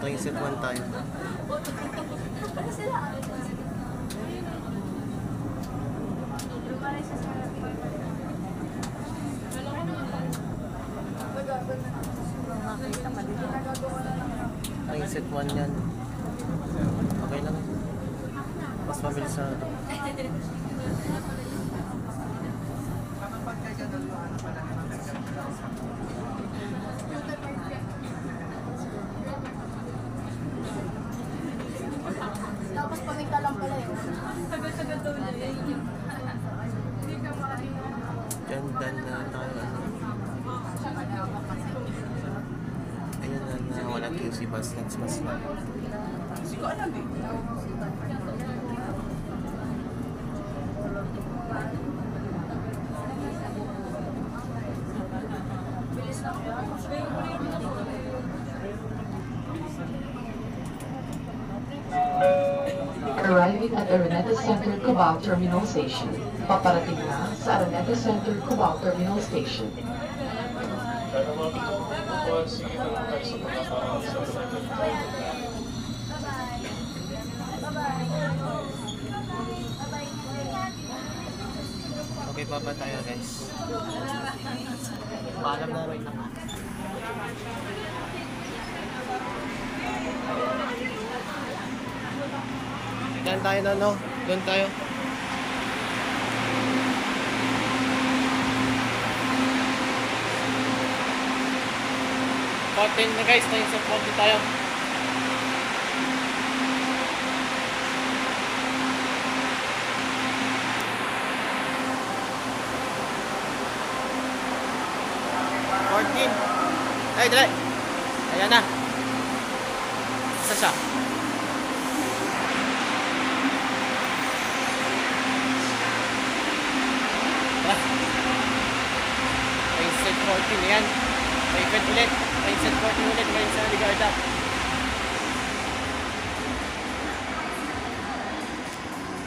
Train set 1 tayo. Train set 1 yan. Okay lang. Mas mabilis sa... Tapos paminta lang pala yun. Tagal-tagal daw niya. Ganda na tayo. Ayun na wala QC bus. Next bus na. Hindi ko alam eh. Arriving at Araneta Center Cubao Terminal Station. Paparating na sa Araneta Center Cubao Terminal Station. Okay, baba tayo guys. Paalam na rin ako. Diyan tayo na, no? Doon tayo. Fourteen na guys, tayo sa 40 tayo. Ay, dali. Ayan na. Isa siya. Train set 14 yan. Train set ulit. Train set 14 ulit. Train set Ligarda.